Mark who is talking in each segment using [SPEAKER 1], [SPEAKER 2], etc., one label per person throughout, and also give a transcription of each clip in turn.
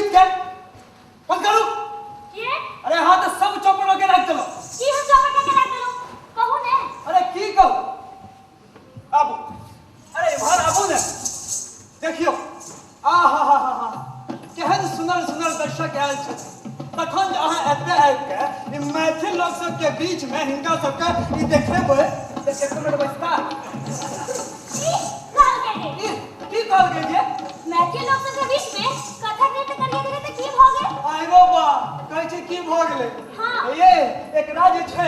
[SPEAKER 1] जीत गए बंद करो
[SPEAKER 2] ये
[SPEAKER 1] अरे हाँ तो सब चौपड़ होके रख चलो
[SPEAKER 2] की हम चौपड़ के रख दो कहू ने
[SPEAKER 1] अरे की कहू आबू अरे इमहर आबू ने देखियो आ हा केहन सुनर सुनर दर्शक आयल छै तखन जे अहाँ एते आबि के ई मैथिल लोक सब के बीच में हिनका सब के ई देखेबै त एक मिनट बचता की कहल गई जे
[SPEAKER 2] मैथिल लोग सब के बीच में कथा नृत्य करिए दिले त की भ गेल
[SPEAKER 1] आइ रो बा कहै छै की भ गेलै
[SPEAKER 2] हां
[SPEAKER 1] ये एकरा जे छै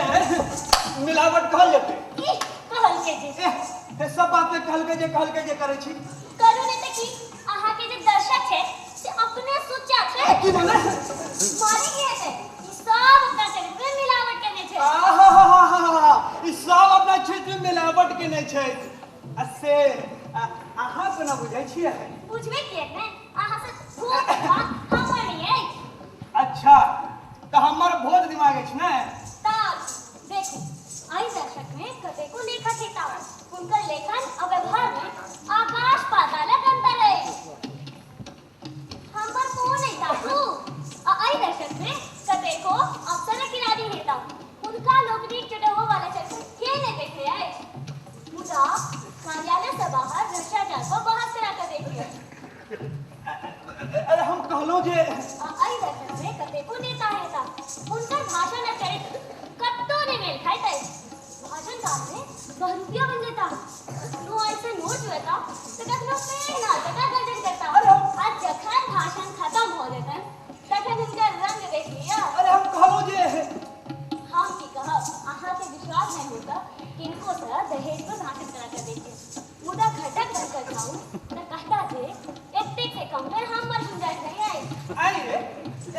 [SPEAKER 1] मिलावट कहल जेतै
[SPEAKER 2] की कहल के जे
[SPEAKER 1] सब बात में कहल के जे करै छी
[SPEAKER 2] करू ने त की अहाँ के जे दर्शक छै से अपने सोचा छै
[SPEAKER 1] की बोले
[SPEAKER 2] माने की है ई सब अपना चरित्र में मिलावट करने छै
[SPEAKER 1] आहा ई सब अपना क्षेत्र में मिलावट केने छै से अहाँ कोना बुझै छियै
[SPEAKER 2] बुझबे किए ने अहाँ से खूब बात हमर नहीं है
[SPEAKER 1] अच्छा तो हमर भोज दिमाग अछि ने
[SPEAKER 2] तब देखो आई दर्शक में कते को लेखक हेता उनका लेखन और व्यवहार में आकाश पाताल अंतर है हमर को नहीं ताकू आई दर्शक में कते को अवसर किरानी हेता उनका लोकनिक चटहो वाला चक्कर के ने देखे आए मुदा कार्यालय से बाहर भ्रष्टाचार को बहस करा कर देखिए
[SPEAKER 1] अरे हम कहलो जे
[SPEAKER 2] आई दर्शक में कते को नेता हेता उनका भाषण और चरित्र कत्तो ने मेल खाते भाषण काल में 100 रुपया मिल जाता नो ऐसे नोट होता तो कखनो पे ना टका गर्जन करता आज जखन भाषण खत्म हो जाता तखन इनका रंग देख लिया
[SPEAKER 1] अरे हम कहलो जे
[SPEAKER 2] हम की कहब आहा के विश्वास नहीं होता किनको से दहेज पर भाषण करा कर देखिए मुदा घटक बनकर खाऊं न कहता जे एते के कम में हमर गुंजाइश नहीं आई
[SPEAKER 1] आई रे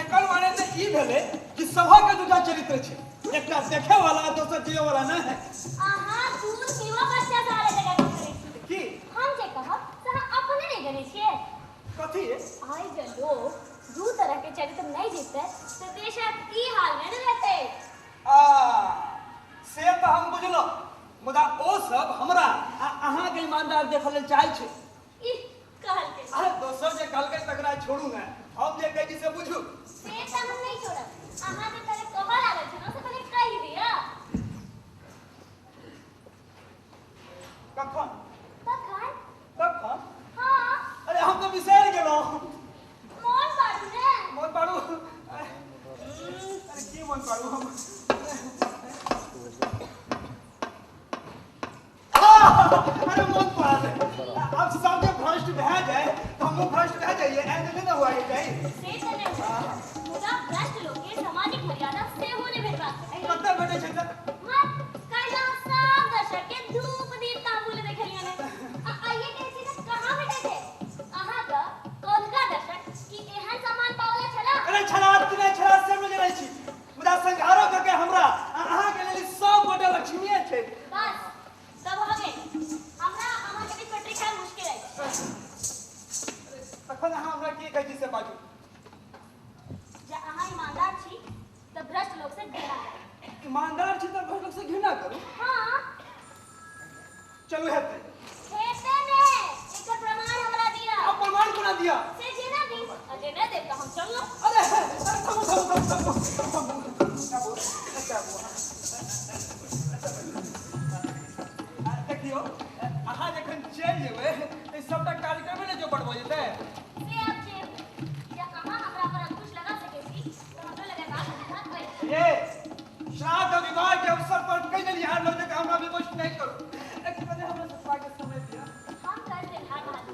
[SPEAKER 1] एकर माने त ई भेले कि सभा के दूटा चरित्र छै एकटा देखे वाला दोसर जियो वाला न है
[SPEAKER 2] आहा दूर पीवा बच्चा सारे जगह करे
[SPEAKER 1] की
[SPEAKER 2] हम जे कहब से अपने नहीं जाने छिए
[SPEAKER 1] कथी
[SPEAKER 2] आई जे लोग दू तरह के चरित्र नहीं जीतते तो देश की हाल में न रहते
[SPEAKER 1] से तो हम बुझलो मुदा ओ सब हमरा अहाँ के ईमानदार देखल लेल चाहै छै
[SPEAKER 2] ई कहल के
[SPEAKER 1] अरे दोसर जे कहल के तकरा छोड़ू ना हम जे कहै छी से बुझू
[SPEAKER 2] से त हम नहीं छोड़ब आहा के करे कहल आवे छै न से पहले कहि दिया
[SPEAKER 1] कखन
[SPEAKER 2] तखन हां
[SPEAKER 1] अरे हम तो बिसरि गेलो
[SPEAKER 2] मन बाड़ू ने
[SPEAKER 1] मन पाड़ू अरे की मन पाड़ू हम अरे मन पाड़ अब सब जे भ्रष्ट भए जाए तो हमको भ्रष्ट भए जाइए ऐसे नहीं हुआ ये कहीं
[SPEAKER 2] से त नहीं मुदा भ्रष्ट लोग के सामाजिक मर्यादा से होने भेटबाक चाही
[SPEAKER 1] कतऽ बैठे छै सर
[SPEAKER 2] मत काइला सब दर्शक के धूप दीप तांबूल देखलिए ने आइए के चीज कहां बैठे थे अहां का कोनका दर्शक की एहन सम्मान पावला छला
[SPEAKER 1] अरे छलात कि नहीं छलात से मिल रहै छी मुदा संघारो करके हमरा अहाँ के लेल सब गोटे लक्ष्मीए छै
[SPEAKER 2] बस सब हो गए हमरा अहां के बीच में ट्रिक मुश्किल है
[SPEAKER 1] तखन अहाँ हमरा की कहै छी से बाजू
[SPEAKER 2] जे अहां ईमानदार छी त भ्रष्ट लोग से घृणा करू
[SPEAKER 1] ईमानदार छी तो भ्रष्ट लोग से घृणा करू
[SPEAKER 2] हां
[SPEAKER 1] चलू हेतै
[SPEAKER 2] हेते ने एकर प्रमाण हमरा दिया
[SPEAKER 1] अब प्रमाण कोना दिया
[SPEAKER 2] से जेना दी जेना देव त हम चललो
[SPEAKER 1] अरे देखियो अहाँ जखन चलि जेबै तऽ सबटा कार्यक्रम ने जो बढ़बो जेतै
[SPEAKER 2] से अब जे अहां हमरा पर अंकुश लगा सके छी तो हमरो लगे बात बुझात होय
[SPEAKER 1] ये श्राद्ध और विवाह के अवसर पर कई दिन यहाँ लोग हमरा विमोच नहीं करू एक बजे हमरा सफा के समय दिया
[SPEAKER 2] हम कर दे हां बात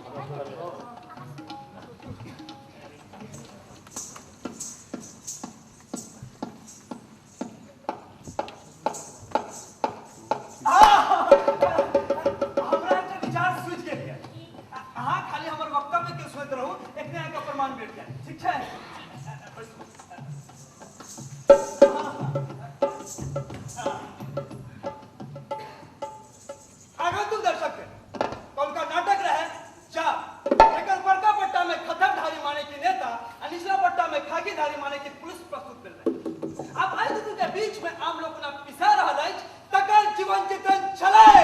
[SPEAKER 1] हमरा के विचार सूझ गेल अहाँ खाली हमर वक्तव्य के सुनैत रहू एकने अहाँके प्रमाण भेट जायत ठीक छै आगंतुक दर्शक कौन का नाटक रहे चा एकर बड़का पट्टा में खतरधारी माने की नेता और निचला पट्टा में खाकीधारी माने की पुलिस प्रस्तुत भेल रहे अब आई दुनू के बीच में आम लोग ना पिसा रहल अछि तकर जीवन चित्रण छलै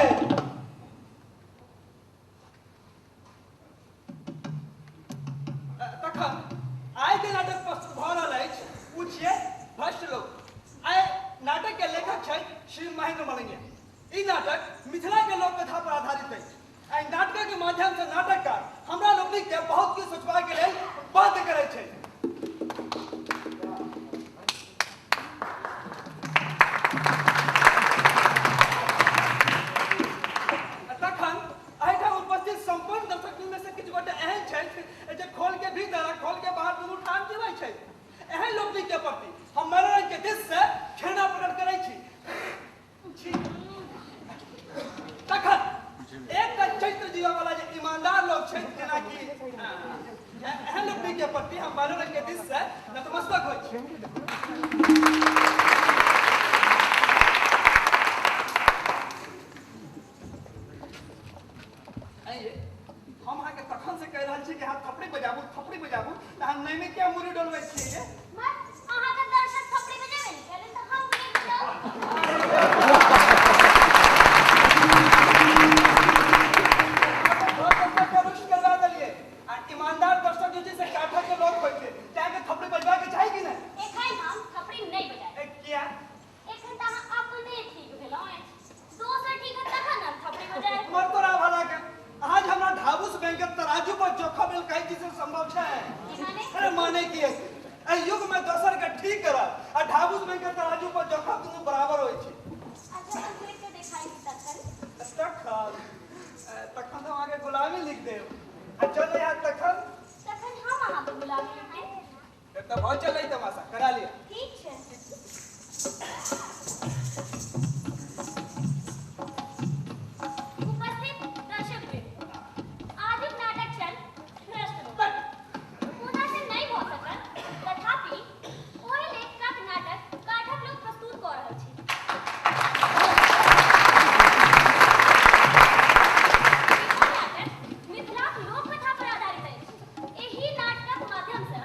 [SPEAKER 1] तखन आय के नाटक प्रस्तुत भ रहल अछि उ छियै भ्रष्ट लोक। आय नाटक के लेखक छै श्री महेंद्र मलंगिया। ई नाटक मिथिला के लोक कथा पर आधारित अछि। एहि नाटक के माध्यम से नाटककार हमरा लोकनि के बहुत किछु सोचबा के लेल बाध्य करै छै। तखन एहिठाम उपस्थित संपूर्ण दर्शक में से किछु गोटे एहन छथि जे खोल के भीतर आ खोल के बाहर दुनू ठाम जीवै छै। एहन लोकनि के प्रति हम मनोरंजन के दिस से घृणा प्रकट करै छी। तखन एकटा चैत्र जीवा वाला जे ईमानदार लोग छै जेना कि एहन लोकनि के प्रति हम मनोरंजन के दिस से नतमस्तक होइ छी। हम अहाँके तखन से कहि रहल छी कि अहाँ थपड़ी बजाबू तऽ हम नहीं में क्या मुरी डोलबै छियै।
[SPEAKER 2] बस अहाँके दर्शक थपड़ी बजेबे नहीं करें तो हम नहीं बजाओ।
[SPEAKER 1] रुष्ट करवा देलिए आ ईमानदार दर्शक जे छै से काठक के लोग होइ छै चाहे थपड़ी बजबा के चाही कि नहीं।
[SPEAKER 2] एखन हम थपड़ी नहीं बजाए।
[SPEAKER 1] किया?
[SPEAKER 2] एखन त अहाँ अपने ठीक भेलौ है। दोसर ठीक है तखन हम थपड़ी बजाए।
[SPEAKER 1] मर तोरा भला के आज हमरा ढाबूस बैंक के तराजू पर जोखा मिल कई चीज संभव छै। अरे माने की एहि युग में दोसर के ठीक करब आ ढाबूस बैंक के तराजू पर जोखा दुनू बराबर होइ छै।
[SPEAKER 2] अच्छा हम देख के दिखाई तखन
[SPEAKER 1] तखन तो आगे गुलामी लिख देब। चल यहाँ तखन
[SPEAKER 2] हम अहाँ के गुलामी हैं।
[SPEAKER 1] तो बहुत चल रही तमाशा करा लिया।
[SPEAKER 2] ठीक है। उपस्थित दर्शक आज एक नाटक चल भ्रष्ट पूरा से नहीं हो सकल तथापि ओहि लेखक नाटक पाठक लोग प्रस्तुत कर रहल छी। नाटक मिथिला लोक कथा पर आधारित अछि। एही नाटकक माध्यम से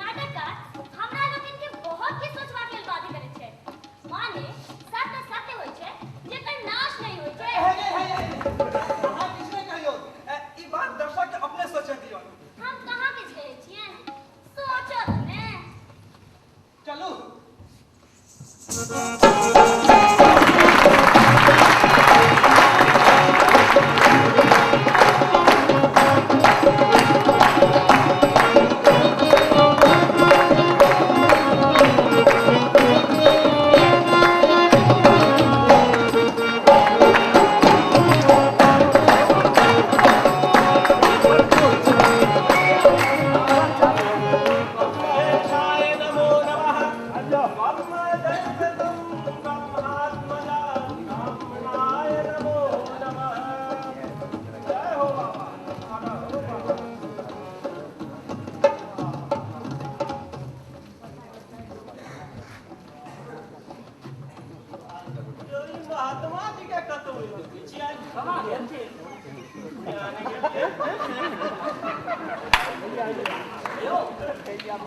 [SPEAKER 2] नाटककार हमरा लोकनि के बहुत किछु सोचबा के लेल बाध्य करैत छै। माने सत्य सत्य होइ छै जेकर नाश नहीं होइ छै।
[SPEAKER 1] अहाँ किछु नहीं कहियो ई बात दर्शक के अपने सोचे दियो।
[SPEAKER 2] हम कहाँ किछु कहै छियै सोचत ने।
[SPEAKER 1] चलू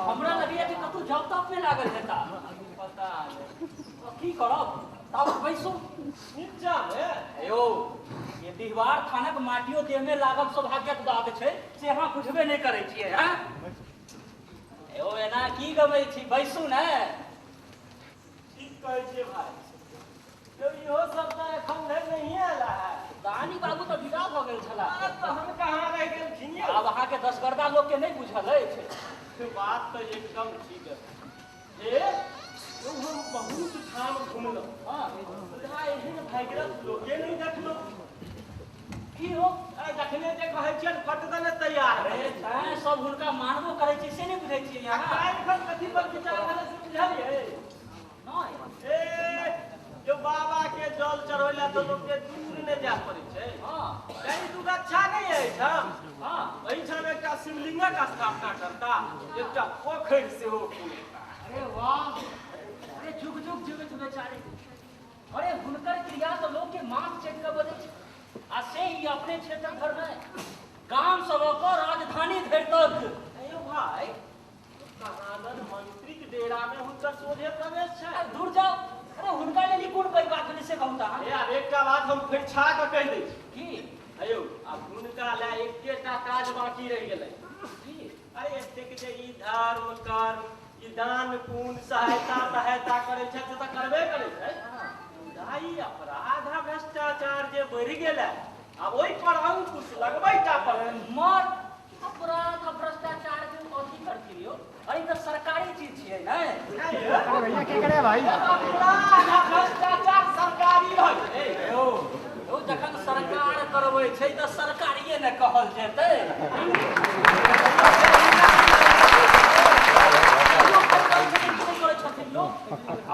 [SPEAKER 3] हमरा लगिए कि कतौ जब तक में लागल हेता। पता नहीं की करब तब बैसू नीचा में। यो ये दीवार थानक माटियो देह में लागल सौभाग्यक बात छै से अहाँ बुझबे नहीं करै छियै। हैं यो एना की गबै छी बैसू ने।
[SPEAKER 4] ठीक कहै छियै भाई। यो इहो सब त एखन धरि नहीं आला है।
[SPEAKER 3] दानी बाबू तो विदा भ गेल छला।
[SPEAKER 4] तो हम कहाँ रह गेल छियै।
[SPEAKER 3] अब अहाँ के दसगर्दा लोग के नहीं बुझल अछि।
[SPEAKER 4] बात तो एकदम ठीक है। ए तो हम बहुत ठाम घुमलो। हां तोरा एहन भागीरथ लोगे नहीं देखलो। की हो देखने जे कहै छियै फट दने तैयार है।
[SPEAKER 3] अरे सब हुनका मानबो करै छै से नहीं बुझै छियै यहाँ।
[SPEAKER 4] काल्हि कथी पर विचार भेलै से बुझलियै।
[SPEAKER 3] नहीं
[SPEAKER 4] ए जो बाबा के जल चढ़ोला तो लोग के दूर ने जा पड़े छै।
[SPEAKER 3] हां
[SPEAKER 4] कहीं तू अच्छा नहीं है छम।
[SPEAKER 3] हां
[SPEAKER 4] एहिठाम एकटा शिवलिंगक स्थापना करता एकटा पोखरि सेहो खुनेता।
[SPEAKER 3] अरे वाह अरे जुग जुग जीवित बेचारे। अरे हुनकर क्रिया तो लोग के मांस चेक कर बदे छै। आ से ही अपने क्षेत्र भर में गांव सब को राजधानी धरि तक।
[SPEAKER 4] अयो भाई कहादन मंत्री के डेरा में हुनकर सोझे प्रवेश छै।
[SPEAKER 3] दूर जाओ। अरे हुनका लेल कोन पैघ बात भेलै से कहू तऽ।
[SPEAKER 4] यार एकटा बात हम फेर छा के कहि दै छी।
[SPEAKER 3] की
[SPEAKER 4] अयो अब हुनका ले एकेटा काज बाकी रहि गेलै।
[SPEAKER 3] की
[SPEAKER 4] अरे एतेक कि जे ई धर्म कर्म ई दान पुण्य सहायता करे छै से तऽ करबे करे छै भाई अपराध आ भ्रष्टाचार जे बढ़ि गेलै आब ओहि पर अंकुश लगबैटा पर
[SPEAKER 3] मत अपराध आ भ्रष्टाचार के अथी करती हो अरे तो सरकारी चीज छियै ने
[SPEAKER 5] भैया की करे भाई
[SPEAKER 4] अपराध आ भ्रष्टाचार सरकारी रह गेलै
[SPEAKER 3] यौ जखन सरकार करबै छै तऽ सरकारिये ने कहल जेतै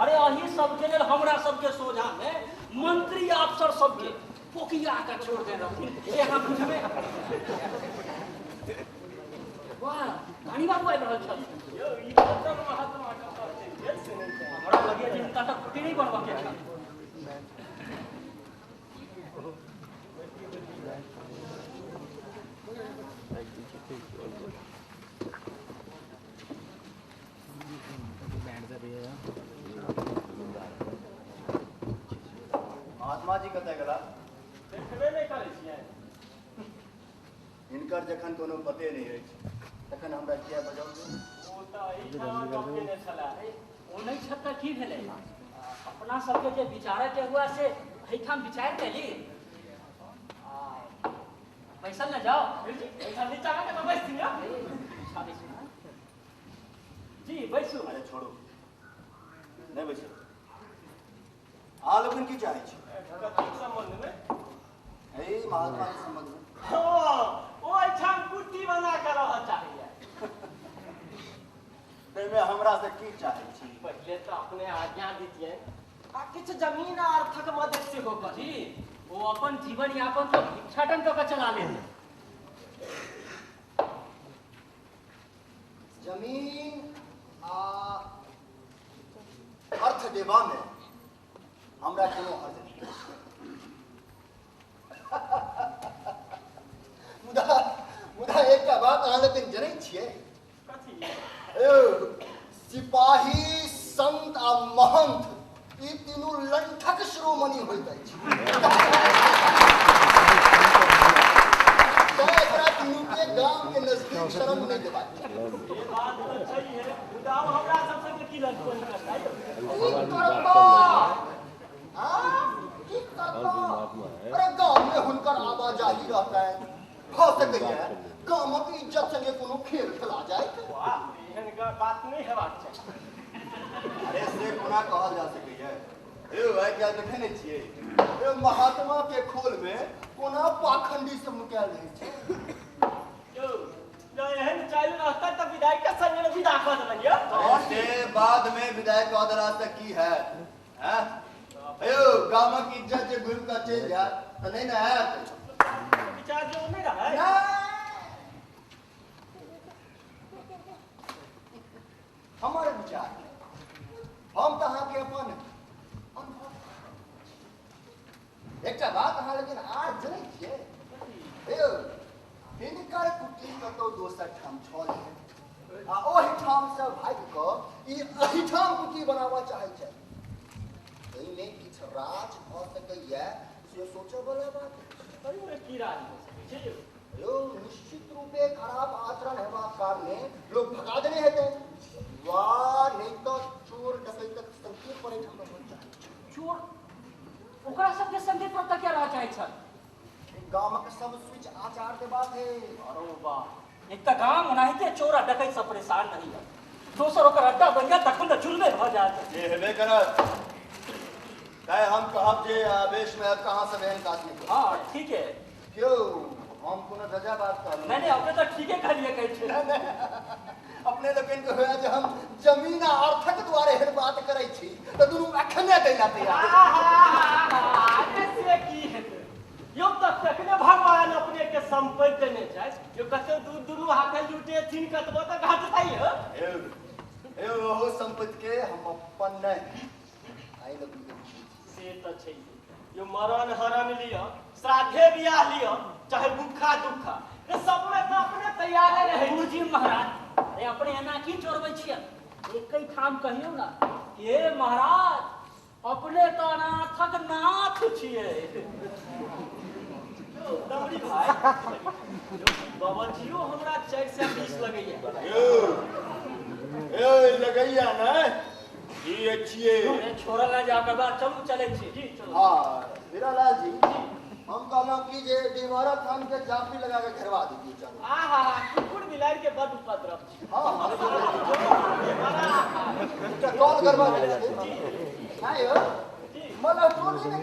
[SPEAKER 3] अरे अही सबके लेल हमरा सबके सोझा में मंत्री अफसर सबके पोकिया के छोड़ दे रहथिन यहाँ बुझबे वाह रानी बाबू आबि रहल छल
[SPEAKER 4] यौ ई कतऽ महात्मा कतऽ छै जे सुनै छै
[SPEAKER 3] हमरा लगे जे हिनका तऽ कुटी नहीं बनबऽ के छल
[SPEAKER 6] महात्मा जी कतऽ गेला
[SPEAKER 4] देखबे नहि करै छियै
[SPEAKER 6] हिनकर जखन कोनो पते नहीं अछि तखन हमरा किया बजाउ
[SPEAKER 4] ओ तऽ एहिठाम गप केने छलाह
[SPEAKER 3] ओ नहीं छत तऽ की भेलै अपना सबके जे विचारय के हुआ से एहिठाम विचार कैली बैसल न जाओ
[SPEAKER 4] एहिठाम नीचा के तऽ बैस दियौ
[SPEAKER 3] जी बैसू
[SPEAKER 6] अरे छोड़ो नहीं बैसो अहाँ लोगन की चाहै छी
[SPEAKER 4] कथीक संबंध में
[SPEAKER 6] हे महात्मा के संबंध में
[SPEAKER 4] ओ एहिठाम कुट्टी बना के रहऽ चाहिए
[SPEAKER 6] ताहिमे हमरा से की चाहै छी
[SPEAKER 4] पहिले तऽ अपने आज्ञा दीजिए आ किछु जमीन आ अर्थक मदद सेहो करी
[SPEAKER 3] जी वो अपन जीवन यापन तो भिक्षाटन तो का चला लेते
[SPEAKER 6] जमीन आ अर्थ देवा में हमरा कोनो अर्थ नहीं मुदा एकटा बात अहाँ लोग जनै छियै
[SPEAKER 4] कथी
[SPEAKER 6] सिपाही संत आ महंत ई तीनू लंठक शिरोमणि होइत अछि एकरा तीनू के गांव के नजदीक शरण नहीं देबाक चाही
[SPEAKER 4] ये बात तो सही है मुदाओ हमरा सब संग की लड़कों करता है
[SPEAKER 6] की करबा अरे गांव में हुनकर आवाजाही रहता है हो सकैया गामक इज्जत संगे कोनो खेल खेला जाए
[SPEAKER 4] वाह एहन बात नहीं हेबाक चाही
[SPEAKER 6] अरे से कोना कहल जा सकैया यौ आइ क्या देखे नहीं छियै ए महात्मा के खोल में कोना पाखंडी सब मुकायल रहै छै
[SPEAKER 4] यौ जो एहन चालू रहता तऽ विधायक के संग में विदा कऽ देबनि यौ
[SPEAKER 6] से बाद में विधायक कह देला से की है हैं यौ गामक इज्जत जे घुम के चलि जाय तऽ नहीं ना हैत
[SPEAKER 4] विचार जो नहीं रहा है
[SPEAKER 6] हमारे विचार हम तो अहाँ के अपन एकटा बात अहाँ लेकिन आज जनै छियै यौ हिनकर कुटी कतौ दोसर ठाम छल आ ओहि ठाम से भागि कऽ ई एहिठाम कुटी बनाबऽ चाहै छै एहिमे किछु राज भऽ सकैया से सोचऽ वाला बात
[SPEAKER 4] अरे की राज हो सकै छै यौ
[SPEAKER 6] यौ निश्चित रूपे खराब आचरण हेबाक कारणे लोग भगा देने हेतै वा नहीं तो चोर डकैतक संकेत पर एहिठाम रहल चाहै
[SPEAKER 3] चोर ओकरा सबके संगे प्रतिज्ञा रह चाहे छल
[SPEAKER 6] गामक सब स्विच आचार देबाक है
[SPEAKER 3] अरे वाह एक तो गांव ओनाहिते चोर आ डकैत से परेशान नहीं है दोसर ओकर अड्डा बन गया तखन तो जुल्मे भ जात
[SPEAKER 6] ये हेबे करत काहे हम कहब जे आवेश में कहां से बहन काट निकल
[SPEAKER 3] हां ठीक है
[SPEAKER 6] क्यों हम कोनो रजा बात कर
[SPEAKER 3] नहीं अपने तो ठीक है कहलिए कहै छै
[SPEAKER 6] अपने लोगन के होया जे हम जमीन आ अर्थक द्वारे हेर बात करै छी त दुनु अखने दैला तैयार
[SPEAKER 4] से की हेतै यो तऽ तखने भगवान अपने के संपत्ति देने छै यो कते दुनु हाथे लुटेथिन कतबो तऽ घटतै हो
[SPEAKER 6] ए ओहो संपत्ति के हम अपन नहीं आई लोग
[SPEAKER 4] से तऽ छै यो मरण हरण लियो श्राद्धे बियाह लियो चाहे भूखा दुखा ये सब में तो अपने तैयार रहे
[SPEAKER 3] गुरुजी महाराज अरे अपने एना की चोरबै छियै एकई ठाम कहियो ना ये महाराज अपने तो अनाथक नाथ छियै
[SPEAKER 4] दमड़ी भाई बाबाजियो हमरा 420 लगैया
[SPEAKER 6] ए लगैया ना ये छिए
[SPEAKER 3] अरे छोड़ा ना जाकर बात चलू चले छी जी चलो
[SPEAKER 6] हां हीरालाल जी हम कहलो कि जे दीवारा थान के जाफी लगा के घेरवा दीजिए चलो
[SPEAKER 4] आहा कुकुर मिलार के बड उपद्रव छी
[SPEAKER 6] हां तो कॉल करवा दे नहीं हो मला टोली में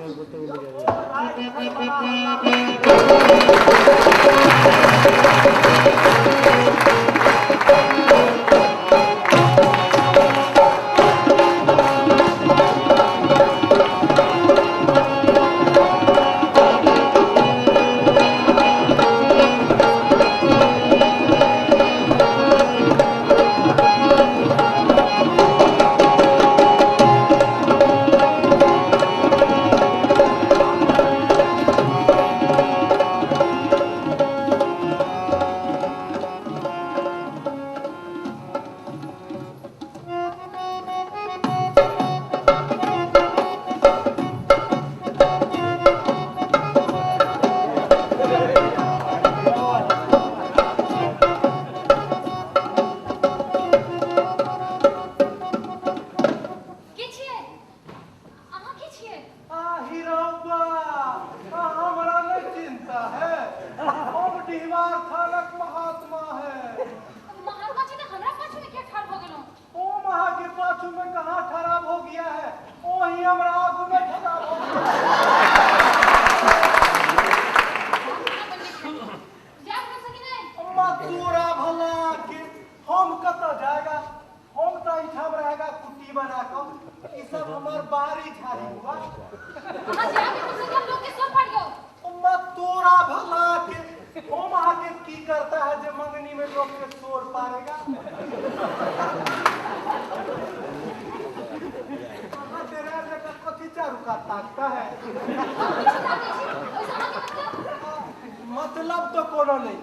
[SPEAKER 1] मतलब तो कोनो नहीं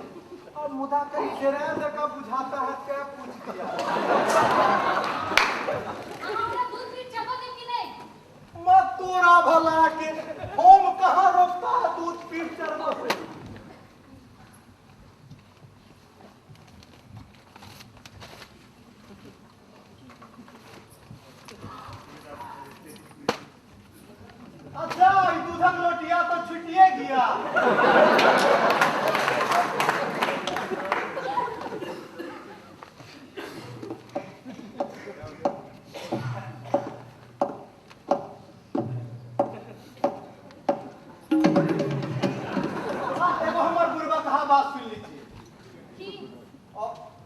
[SPEAKER 1] और मुदा कहीं जरा जगह बुझाता है क्या पूछ दिया मत तोरा भला के होम कहाँ रोकता है दूध पीट चढ़ने से अच्छा दूधक लोटिया तो छुटिए गया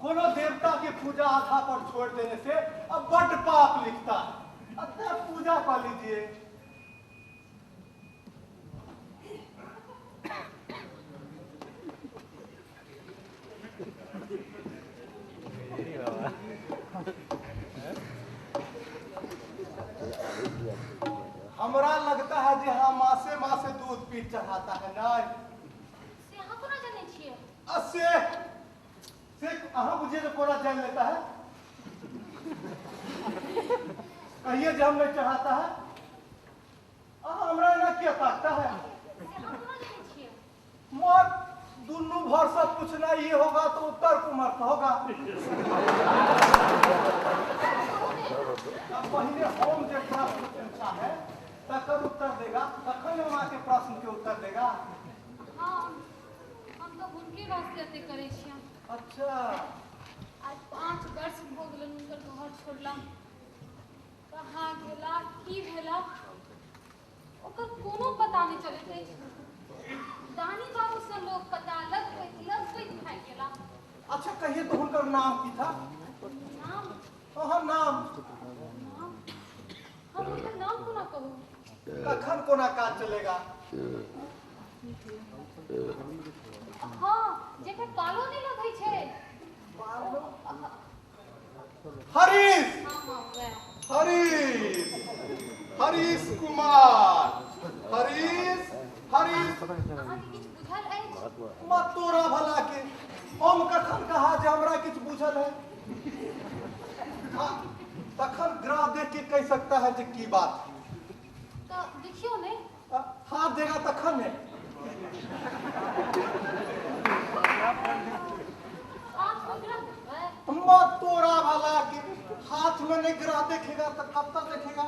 [SPEAKER 1] कोनो देवता के पूजा आधा पर छोड़ देने से अब बड़ पाप लिखता है अतः पूजा कर लीजिए हमरा लगता है जी हाँ मासे मासे दूध पीट चढ़ाता है ना से अहाँ बुझिए तो कोरा जान लेता है कहिए जब नहीं चढ़ाता है हमरा ना क्या ताकता है मोर दुनू भर सब पूछना ये होगा तो उत्तर कुमार का होगा अब पहले होम जो प्रश्न पूछा है तकर उत्तर देगा तखन वहाँ के प्रश्न के उत्तर देगा
[SPEAKER 2] हम तो उनके वास्ते करे छियै
[SPEAKER 1] अच्छा
[SPEAKER 2] आज 5 वर्ष हो गेलन उनकर घर छोड़ला कहाँ गेला की भेला ओकर कोनो पता नहीं चलत अछि दानी बाबू से लोग पता लग भाई गेला
[SPEAKER 1] अच्छा कहिए तो उनका नाम की था
[SPEAKER 2] नाम
[SPEAKER 1] हाँ नाम
[SPEAKER 2] हम उनका नाम को ना कहूँ
[SPEAKER 1] कखन कोना काज चलेगा
[SPEAKER 2] हाँ जेकर पालो नहीं लगै छै
[SPEAKER 1] हरीश
[SPEAKER 2] हाँ वह
[SPEAKER 1] हरीश कुमार हरीश
[SPEAKER 2] अहाँ के किछ बुझल अछि
[SPEAKER 1] मत तोरा भला के हम कखन कहा जे हमरा किछ बुझल है तखन ग्रह देख के कह सकता है जे की बात
[SPEAKER 2] तो देखियो नहीं
[SPEAKER 1] हाथ देगा तखन है
[SPEAKER 2] आप सुधर गए।
[SPEAKER 1] मत तोड़ा वाला कि हाथ में नहीं गिरा देखेगा तो कब तक देखेगा?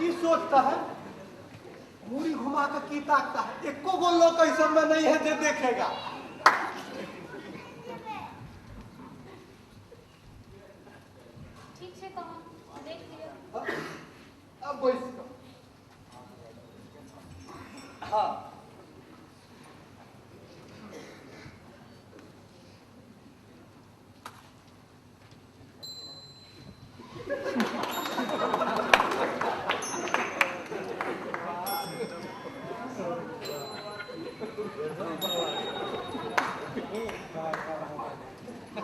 [SPEAKER 1] ये सोचता है मुड़ी घुमा कर की ताकता है, एको गो लोग कैसे में नहीं है जो देखेगा।
[SPEAKER 2] ठीक से कहो, देख लियो।
[SPEAKER 6] अब बैस जाओ। हाँ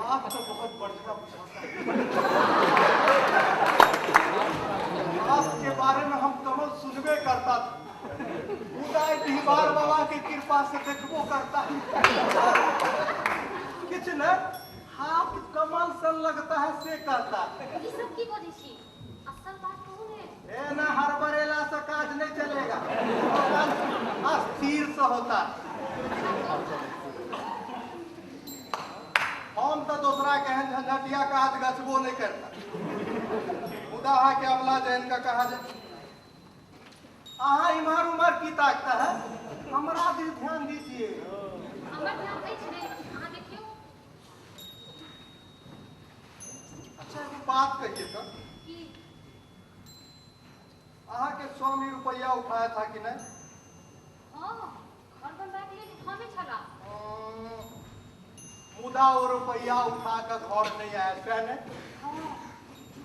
[SPEAKER 1] आप तो बहुत बढ़िया बुझाता है। आपके बारे में हम कमल सुनबे करता था, उदय दीवार बाबा की कृपा से देखबो करता है। किछ न हाथ कमल से लगता है से करता है।
[SPEAKER 2] ये सब की बोलिशी असल बात कौन है?
[SPEAKER 1] ए ना हड़बड़ेला से काज नहीं चलेगा, अस्थिर से होता है। हम तो दूसरा कहन झंझटिया काज गछबो नहीं करता। मुदा के अमला जैन का कहा जाए अहाँ इमहर उमर की ताकता है, हमरा दिल ध्यान दीजिए।
[SPEAKER 2] हमर ध्यान दै छै, अहाँ देखियो।
[SPEAKER 1] अच्छा एक बात कहिए तो,
[SPEAKER 2] कि
[SPEAKER 1] अहाँ के 100 रुपया उठाया था कि नहीं?
[SPEAKER 2] घर बनबाक लेल उठाने छला।
[SPEAKER 1] मुदा वो रुपया उठा कर घर नहीं आया सैने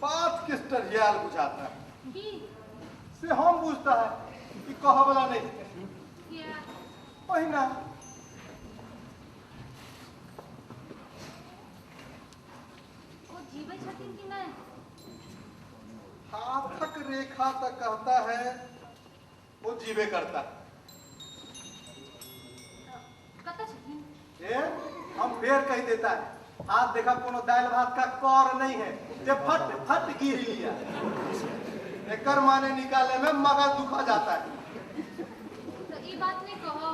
[SPEAKER 1] बात किस तरह बुझाता है
[SPEAKER 2] कि
[SPEAKER 1] से हम बुझता है कि कह वाला नहीं
[SPEAKER 2] किया
[SPEAKER 1] पहिना
[SPEAKER 2] वो जीवे छथिन कि नहीं?
[SPEAKER 1] हाथक रेखा तक कहता है वो जीवे करता है।
[SPEAKER 2] कतऽ छथिन?
[SPEAKER 1] ए हम फेर कह देता है, हाथ देखा कोनो दाल भात का कौर नहीं है जे फट फट गिर लिया। एकर माने निकाले में मगज दुखा जाता है।
[SPEAKER 2] तो ये बात नहीं कहो।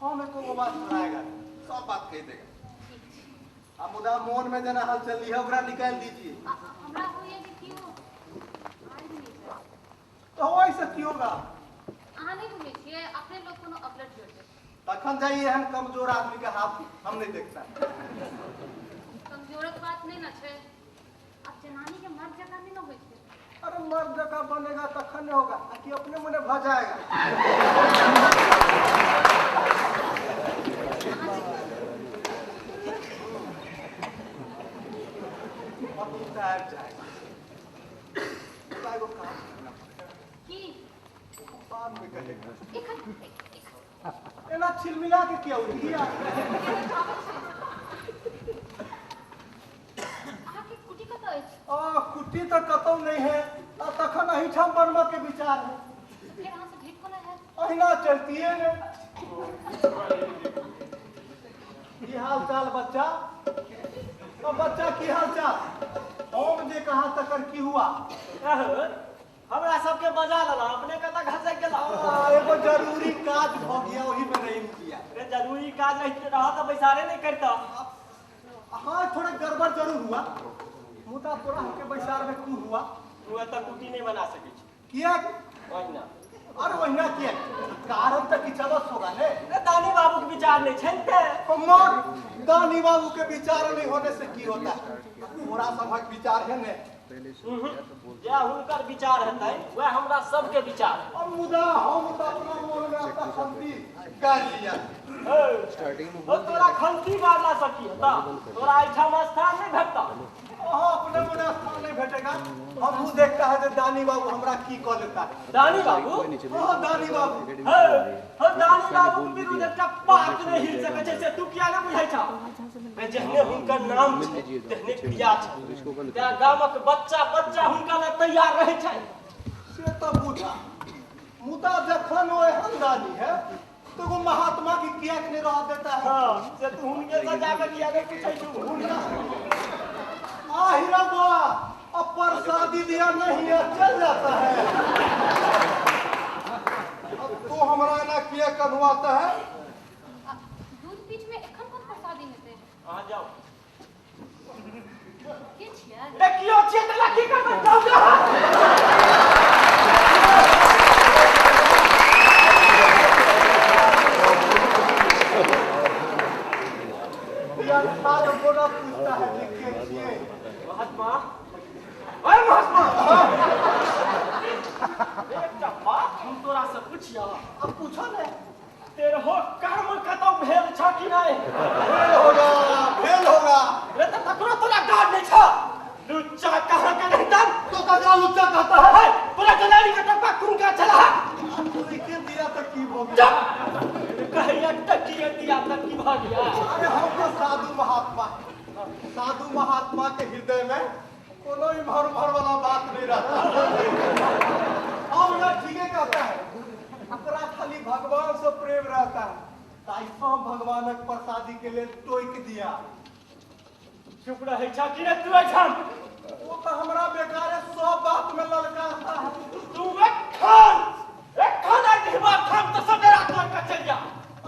[SPEAKER 1] हम एको को बात सुनाएगा, सब बात कह देगा। अब मुदा मोन में जना हल चल है ओकरा निकाल दीजिए।
[SPEAKER 2] हमरा होइए कि क्यों आइ नहीं छै।
[SPEAKER 1] तो वैसे की होगा?
[SPEAKER 2] अहाँ नहीं बुझे छियै अपने लोग कोनो अपलट जोड़ दे।
[SPEAKER 1] तखन जाइए हम कमजोर आदमी का हाथ हम नहीं देखता।
[SPEAKER 2] कमजोरक बात नहीं ना छै। अब जनानी के मर्द जगह नहीं ना होय छै।
[SPEAKER 1] अरे मर्द जगह बनेगा तखन नहीं होगा कि अपने मुने भ जाएगा। अब उतार जाएगा। एगो काम करना पड़ेगा।
[SPEAKER 2] कि
[SPEAKER 1] बाद में कहेगा।
[SPEAKER 2] एक
[SPEAKER 1] एना छिलमिला के क्या हो गया?
[SPEAKER 2] आके कुटी कतऽ अछि?
[SPEAKER 1] कुट्टी तो कतौ नहीं है, तखन अहिठाम बनबऽ के विचार है।
[SPEAKER 2] फिर अहाँ से भेंट कोना हैत?
[SPEAKER 1] अहिना चलतिए ने। की हाल चाल बच्चा? बच्चा की हाल चाल? हम जे कहा तकर की हुआ?
[SPEAKER 4] हमरा सबके बजा लेला, अपने कतऽ घसक गेला?
[SPEAKER 1] एगो जरूरी काज भ गया, वही में नहीं किया।
[SPEAKER 4] अरे जरूरी काज रहा तो बैसारे नहीं करता।
[SPEAKER 1] हाँ थोड़ा गड़बड़ जरूर हुआ, मुदा तोरा के बैसार में की हुआ?
[SPEAKER 4] तू एतऽ कुटी नहीं बना सकै छी।
[SPEAKER 1] किया?
[SPEAKER 4] ओहिना
[SPEAKER 1] अरे वहीना किया? कारण तो किचलस होगा ने।
[SPEAKER 4] दानी बाबू के विचार नहीं छे।
[SPEAKER 1] मर दानी बाबू के विचार नहीं होने से की होता है? तोरा सबक विचार है ने।
[SPEAKER 4] जे हुनकर विचार हेतै वह हमरा सबके विचार है।
[SPEAKER 1] अब मुदा हम तो अपना मोन में अपना खंती कर लिया।
[SPEAKER 4] तोरा खंती मारला सकी हेता, तोरा एहिठाम स्थान नहीं भेटता।
[SPEAKER 1] अपने मुने स्थान नहीं भेटेगा। हम वो देखता है कि दानी बाबू हमरा की कह देता है।
[SPEAKER 4] दानी बाबू?
[SPEAKER 1] हाँ दानी बाबू।
[SPEAKER 4] दानी बाबू के विरुद्ध एकटा बात नहीं हिल सकै छै, से तू किया नहीं बुझै छा? जहने हुनकर नाम छै तहने क्रिया छै। त्या गामक बच्चा बच्चा हुनका लेल तैयार रहै छै।
[SPEAKER 1] से तो बुझा, मुदा जखन वो एहन दानी है तो वो महात्मा की किया नहीं रह देता है।
[SPEAKER 4] हाँ से तू हुनके से जाकर किया नहीं पूछै छू?
[SPEAKER 1] आहिरा बा अब प्रसादी दिया नहीं है चल जाता है।
[SPEAKER 7] तू हमरा ना किया कन्हुआता है?
[SPEAKER 2] दूध बीच में एखन कोन प्रसादी हेतै?
[SPEAKER 4] आ जाओ
[SPEAKER 2] के छियै?
[SPEAKER 4] देखियो चेतला की करबै जाओ जाओ
[SPEAKER 7] यार साल बोला पूछता है देखिए छिए
[SPEAKER 4] महात्मा ओए महात्मा एकटा बात हम तोरा से पूछिया
[SPEAKER 7] अब पूछो ने
[SPEAKER 4] तेरे हो कर्म खत्म भेल छ कि नहीं
[SPEAKER 7] फेल होगा
[SPEAKER 4] रे त तकरो तोरा गाड नहीं छ लुच्चा कहां के नहीं तब
[SPEAKER 7] तो कदा लुच्चा कहता है
[SPEAKER 4] है पूरा जलाली का टप्पा खून का चला
[SPEAKER 7] तू लिखे दिया तक की हो
[SPEAKER 4] जा
[SPEAKER 7] गया
[SPEAKER 4] कहिया टकिए दिया तक की भाग गया
[SPEAKER 7] अरे हम तो साधु महात्मा के हृदय में कोनो इमहर उमहर वाला बात नहीं रहता हम ना ठीक है कहता है अपना खाली भगवान से प्रेम रहता है ताई सब भगवानक प्रसादी के लिए टोक दिया
[SPEAKER 4] चुप रहे छ कि रे तू एठाम
[SPEAKER 7] वो तो हमरा बेकारे सब बात में ललकारता है
[SPEAKER 4] तू एक खान ढिबा खान तो सवेरा तोड़ के चल जा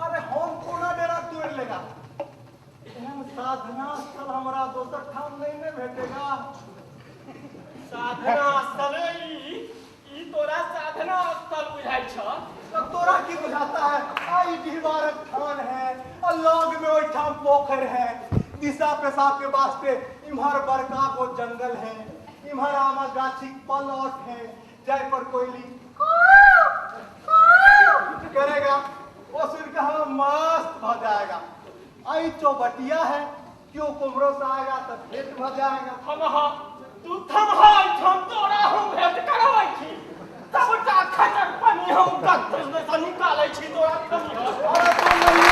[SPEAKER 7] अरे हम कोना डेरा तोड़ लेगा एहन साधना स्थल हमरा दोसर ठाम नहीं ने भेटेगा
[SPEAKER 4] साधना स्थल ई तोरा साधना स्थल बुझाई छ
[SPEAKER 7] तो तोरा की बुझाता है आई दीवारक थान है और लॉग में ओई ठाम पोखर है दिशा पेशाब के वास्ते इमहर बड़का गो जंगल है इमहर आमा गाछी पलट है जाय पर कोयली करेगा वो सुन के हम मस्त हो जाएगा आई चौबटिया है क्यों कुमरो से आएगा तो भेंट हो जाएगा
[SPEAKER 4] तू थम हाय थम तोरा हम भेंट करवाई छी तब ता खटर पानी हम गत्तर में से निकालै छी तोरा खमी
[SPEAKER 7] अरे तो नहीं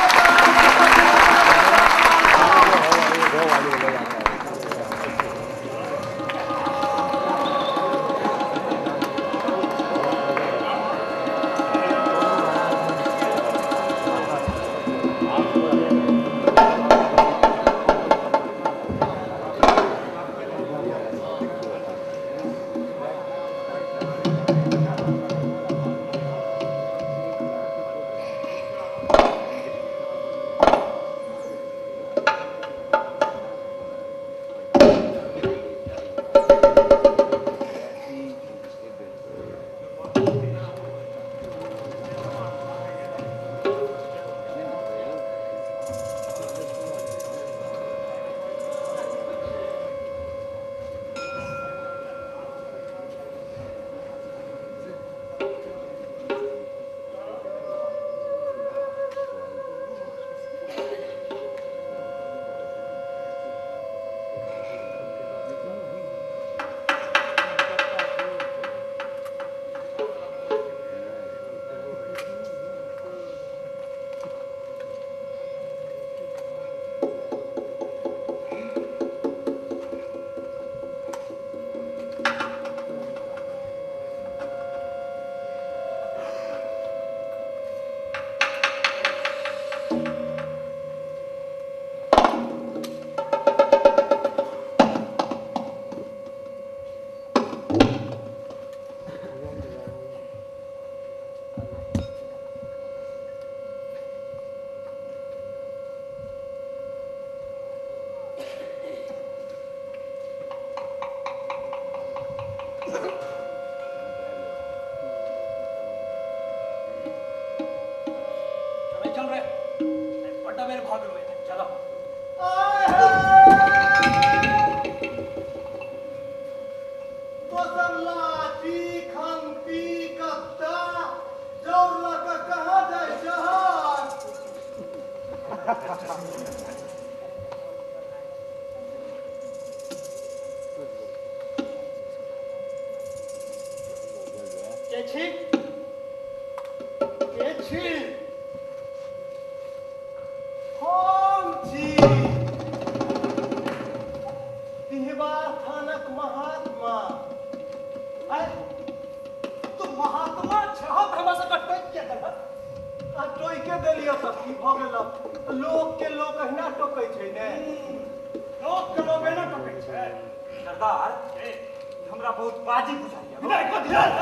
[SPEAKER 4] हमरा बहुत बाजी बुझाइया विदाई को ध्यान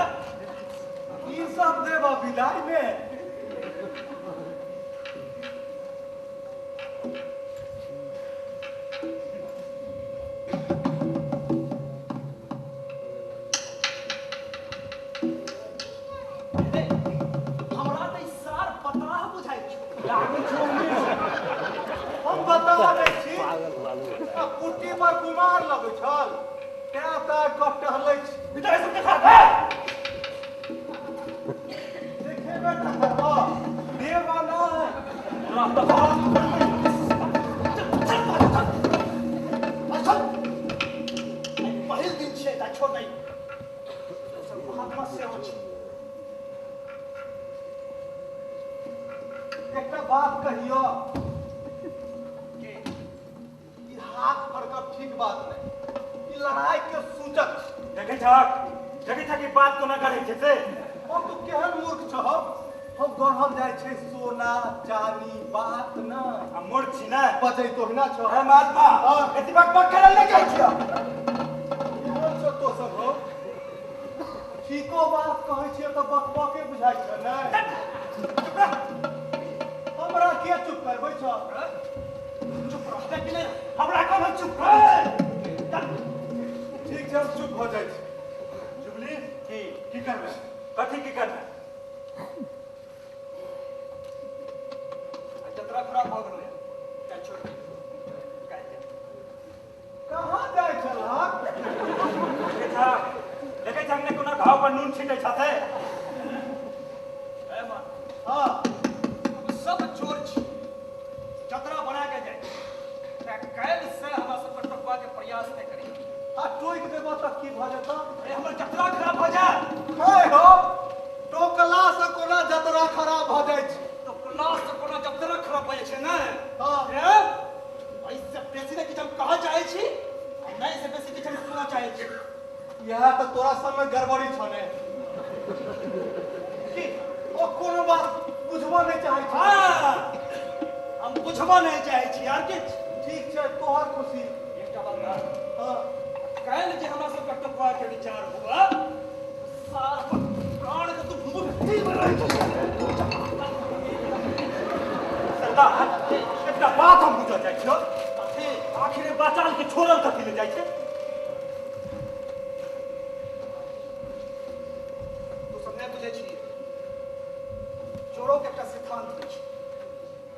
[SPEAKER 7] ई सब देव विदाई में हम बता दै छी कुट्टी पर कुमार लगै छल तें तार कऽ टहलै छी
[SPEAKER 4] विदाई सब देखा है
[SPEAKER 7] देखेबे त करबो देवाना
[SPEAKER 4] रास्ता
[SPEAKER 6] पहिल दिन छै ता छोड़ दई महात्मा से हो छी
[SPEAKER 7] एकटा बात कहियो कि ई हाथ फड़कब ठीक बात नहीं ई लड़ाई के सूचक
[SPEAKER 4] देखे था कि बात को ना करे छे से
[SPEAKER 7] हम तो केहन मूर्ख छह हम गढ़ल जाय छै सोना चांदी बात न
[SPEAKER 4] हम मूर्ख छी ना
[SPEAKER 7] बजै तो हिना छ
[SPEAKER 4] है महात्मा एती बक बक करल नहीं जाइ छियो
[SPEAKER 7] कोन छ तो सब हो ठीको बात कहै छियै त बक बके बुझाइ छ नै हमरा के चुप करबै छ
[SPEAKER 4] चुप रह कि नहीं हमरा कोनो चुप कर
[SPEAKER 7] ठीक छै हम चुप हो जाइ छी
[SPEAKER 4] जुबली की करबे कथी की करबे
[SPEAKER 1] जतरा खराब भ गेलै चल छोड़
[SPEAKER 7] कहाँ जाइ छलहा
[SPEAKER 4] देखे था हमने कोनो घाव पर नून छिटे छथे
[SPEAKER 1] ए मां
[SPEAKER 7] हां
[SPEAKER 1] सब चोर छी जतरा बना के जाए काल्हि से हमरा सब टपवा के प्रयास नहीं करी
[SPEAKER 7] आ टोक देबो त की भ जेता
[SPEAKER 1] अरे हमर जतरा खराब भ जाए
[SPEAKER 7] हाय हो टोकला से कोना जतरा खराब भ जाइ छै
[SPEAKER 1] तो क्लास से कोनो जतरा खराब भ जाए छै ना
[SPEAKER 7] हां
[SPEAKER 1] ऐसे बेसी ने कि हम कहा चाहे छी नहीं से बेसी कि हम सुना चाहे छी
[SPEAKER 7] यह तो तोरा सब में गड़बड़ी छने कि ओ कोनो बात बुझबो नहीं चाहे छै
[SPEAKER 1] हां हम बुझबो नहीं चाहे छी यार के
[SPEAKER 7] ठीक छै तोहर खुशी
[SPEAKER 1] एकटा बात
[SPEAKER 7] हां
[SPEAKER 1] काल्हि जे हमरा सब टपवा के विचार हुआ सारा प्राण के तू भूमि में रह
[SPEAKER 4] सरदार एकटा बात हम बुझ जाइ छियो आखिर बचाल के छोड़ल कथी ले जाइ छै
[SPEAKER 1] तू सब नहीं बुझे छी चोरों के एकटा सिद्धांत होइ छै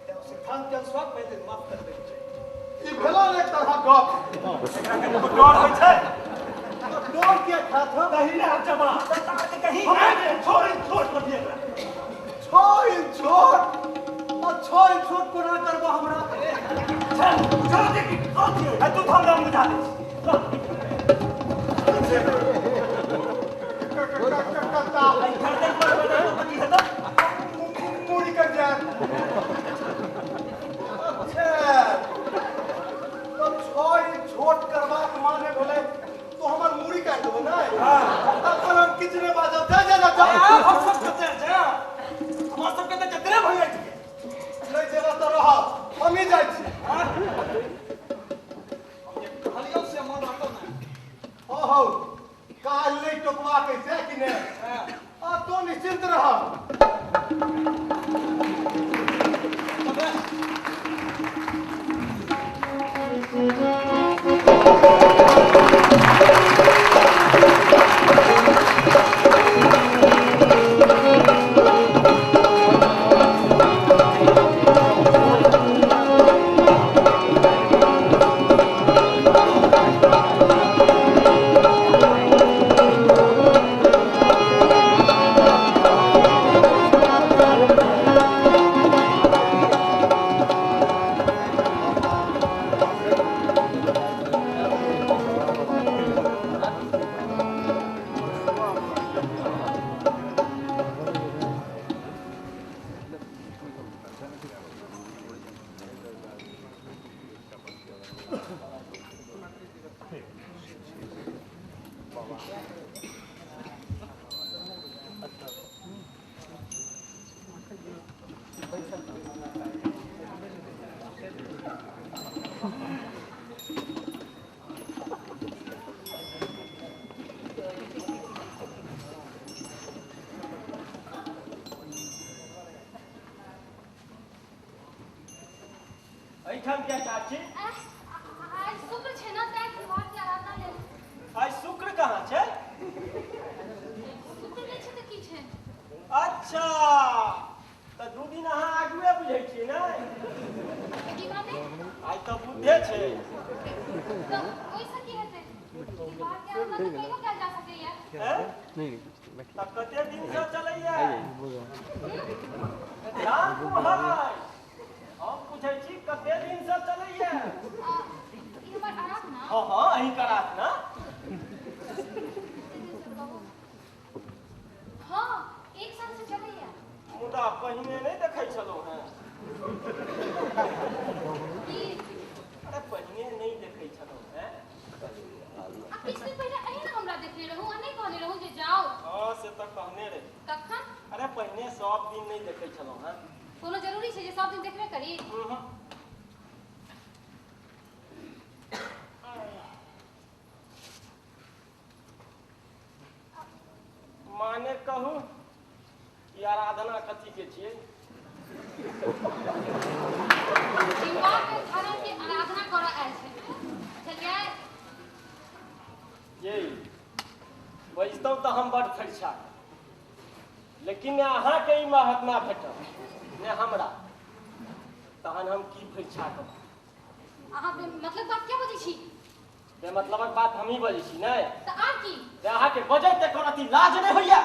[SPEAKER 1] ते सिद्धांत के अनुसार पहले माफ कर देबै छै
[SPEAKER 7] ई भेला एक तरह गप
[SPEAKER 4] एकरा के कोनो डर होइ छै
[SPEAKER 7] डर के खात
[SPEAKER 4] कहीं ना जमा कहीं छोड़ कर दिए
[SPEAKER 7] छोट छोट कोना करबो हमरा
[SPEAKER 4] चल देखी तू थम दम बुझा दे
[SPEAKER 7] पूरी कर जा तो छोट करबाक माने भेलै तो हमर मूड़ी काट देबो नै तखन हम किछ नै बाजब जा
[SPEAKER 1] हम सब कते जा हमरा सब के जतरे भ जाइ छै
[SPEAKER 7] नहीं जेबा तो रह हम ही जाइ छी
[SPEAKER 1] कहलियो से मन रखो ना
[SPEAKER 7] हो काल नहीं टोकवा के से कि ने आ तो निश्चिंत रह
[SPEAKER 4] ऐठाम क्या चाची
[SPEAKER 2] आज शुक्र छै ना तै दिमाग के आराधना ले
[SPEAKER 4] आज शुक्र कहाँ छै
[SPEAKER 2] शुक्र के छै त की छै
[SPEAKER 4] अच्छा तो दू दिन अहाँ आगुए बुझै छियै तब कते दिन से चलैया ध्यान कुम्हार हम पूछै छी कते दिन से चलैया हाँ हाँ अहीं करात ना
[SPEAKER 2] हाँ एक साल से चलैया
[SPEAKER 4] मुदा पहिने नहीं देखै छलौ हैं अरे पहिने नहीं देखै छलौ हैं
[SPEAKER 2] किछ दिन पहले अहीं ना हमरा देखने रहू आ नहीं कहने रहू जे जाओ
[SPEAKER 4] हाँ से तो कहने रे
[SPEAKER 2] कखन
[SPEAKER 4] अरे पहिने सब दिन नहीं देखै छलौ हैं
[SPEAKER 2] कोनो जरूरी छै जे सब दिन देखबे करी
[SPEAKER 4] माने कहू ई आराधना कथी के छियै
[SPEAKER 2] शिवा के धर्म के आराधना करऽ आयल छै चलिए
[SPEAKER 4] यही वैष्णव तो हम बड़ फरिछा लेकिन ने अहाँ के ई महात्मा भेटल ने हमरा तहन हम की फरिछा करब
[SPEAKER 2] अहाँ मतलब बात क्या बजै छी
[SPEAKER 4] बे मतलबक बात हम ही बजै छी नै
[SPEAKER 2] त आर की
[SPEAKER 4] ते अहाँ के बजै ते कोनो अथी लाज नहीं होइया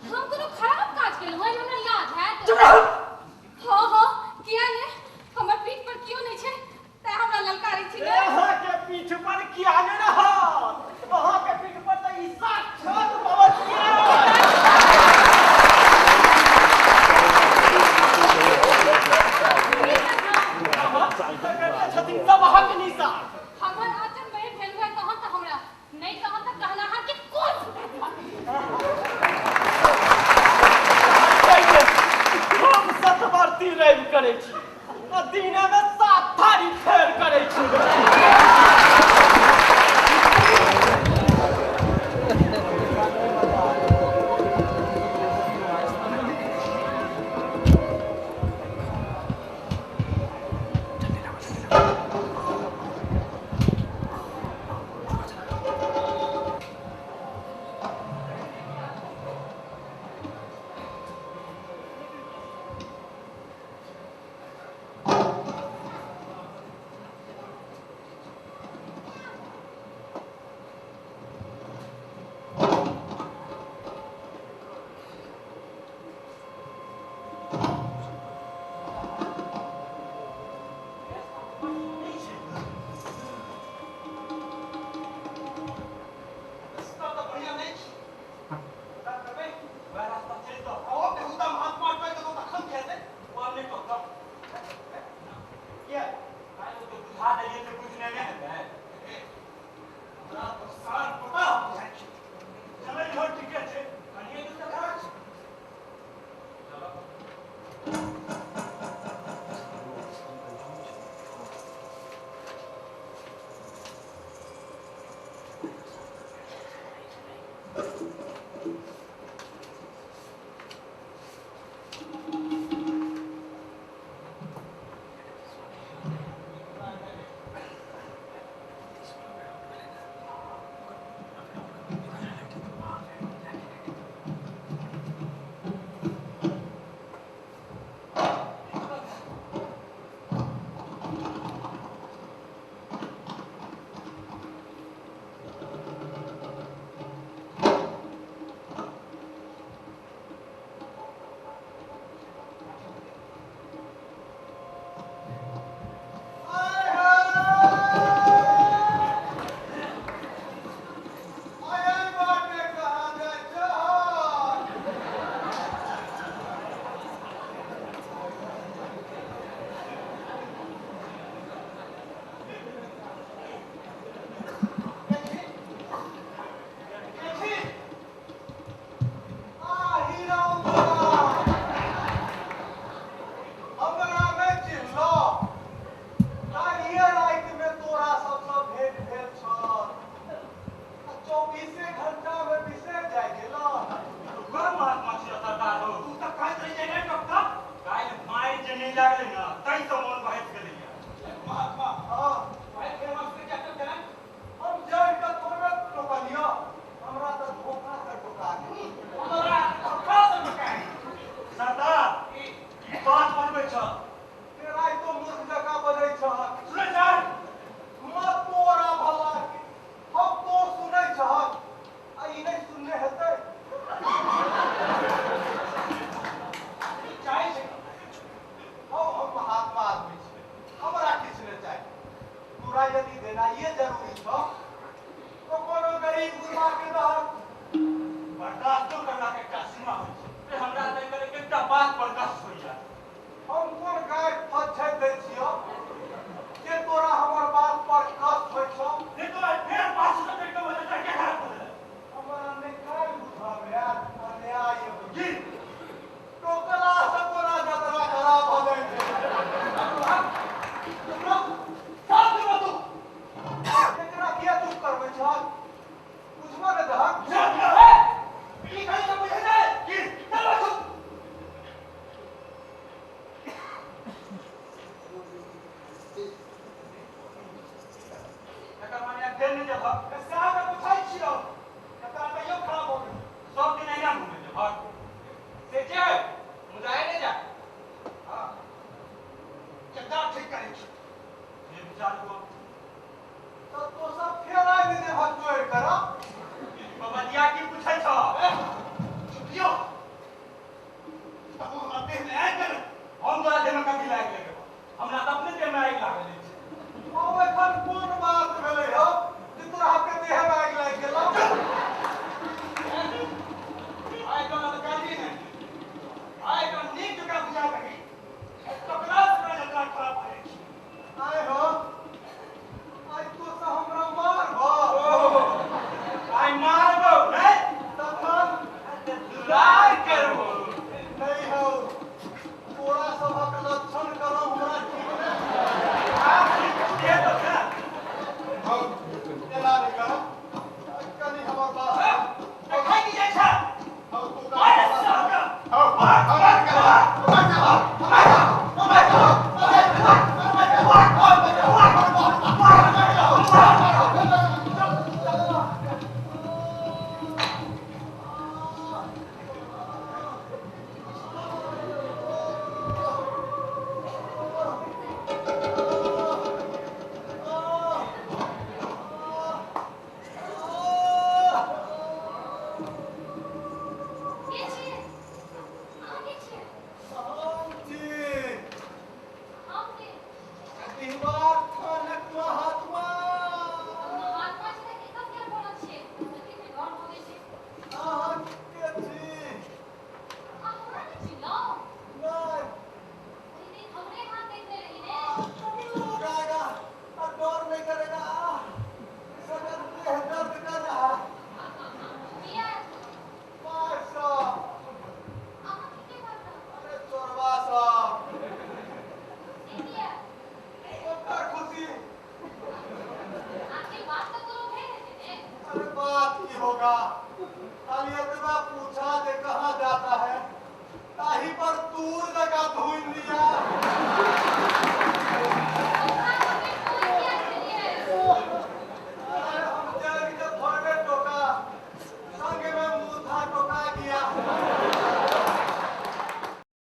[SPEAKER 2] हम कोनो खराब काज केलहुँ हँ हमरा याद है
[SPEAKER 4] चुप रह
[SPEAKER 2] हाँ हाँ किया ने हमर पीठ पर क्यों नहीं छै ते हमरा ललकारी छी ने
[SPEAKER 4] अहाँ के पीठ पर किया नहीं रहत अहाँ के पीठ पर त ई साक्षात भगवत छथिन सब अहाँ के निशा
[SPEAKER 2] हमर आचरण में भेल हुए तहन त हमरा नहीं तहन त कहना अहाँ के कोन
[SPEAKER 4] हम सतवर्ती रैव करै छी आ दिने में 7 थारी फेर करै छी
[SPEAKER 7] ये जरूरी था तो कोनो गरीब गुरबा के रहत
[SPEAKER 4] बर्दाश्त तो करना के का सीमा होय छै ते हमरा ले करे के एकटा बात बर्दाश्त होय जा
[SPEAKER 7] हम कोन गाय फछै दै छियो जे तोरा हमर बात पर कष्ट होय छौ
[SPEAKER 4] ने तो फेर पास से के वजह से के हाथ बोले
[SPEAKER 7] हमरा ने काय बुझावे यार अन्याय
[SPEAKER 4] जी
[SPEAKER 7] टोकला से तोरा जतरा खराब हो जाय छै
[SPEAKER 4] साथ में तू
[SPEAKER 7] एकरा किया तू करबै छ बुझबो ने दहक
[SPEAKER 4] जा ई कहीं से बुझे जाए कि चलो तू
[SPEAKER 7] एकर माने देन ने जब साहब ने पूछै छियो एकरा कहियो खराब हो गेल
[SPEAKER 4] सब दिन आइना घूमे जे भाग से जे मुजाहे ने जा हां चक्का ठीक करे छी ये विचार को
[SPEAKER 7] तो सब फेरा ने दे भाग जोड़ करा
[SPEAKER 4] बाबा दिया की पूछै छ चुपियो तब हम अपने में आए कर हम तोरा देह में कभी लाग लेके हमरा त अपने देह में आग लागल छै
[SPEAKER 7] ओ एखन कोन बात भेलै हो जे तोरा के देह में आगि लागि गेलौ
[SPEAKER 4] आइ का अधिकारी ने आइ का नीक जगह बुझा रही तो क्लास में जतरा खराब है
[SPEAKER 7] आय हो आय तो से हमरा मारबो
[SPEAKER 4] आइ मारबो नहीं
[SPEAKER 7] तखन
[SPEAKER 4] दुलार करबो
[SPEAKER 7] नहीं हो तोरा सबक लक्षण करो हमरा ठीक नहीं
[SPEAKER 4] ये तो है
[SPEAKER 7] हो एला नहीं करो कनी हमर बात
[SPEAKER 4] खाई की जैसा
[SPEAKER 7] हो तू
[SPEAKER 4] मार साका
[SPEAKER 7] हो
[SPEAKER 2] के छियै अहाँ के छियै हम के
[SPEAKER 7] दीवार थानक महात्मा
[SPEAKER 2] महात्मा जी के कब क्या बोलत छियै जल्दी से घर हो गई छै
[SPEAKER 7] अहाँ के छी
[SPEAKER 2] अहाँ हमरा के चिल्लाओ
[SPEAKER 7] नहीं
[SPEAKER 2] दीदी हमरे हाथ देखते रही ने
[SPEAKER 7] जाएगा और डर नहीं करेगा सदन देह दर्द कर रहा
[SPEAKER 2] किया
[SPEAKER 7] पैसा
[SPEAKER 2] अहाँ के करता
[SPEAKER 7] अरे चोरवा साहब
[SPEAKER 2] किया
[SPEAKER 7] ओकर खुशी
[SPEAKER 2] आखिर बात तो करो है ने
[SPEAKER 7] अरे बात ही होगा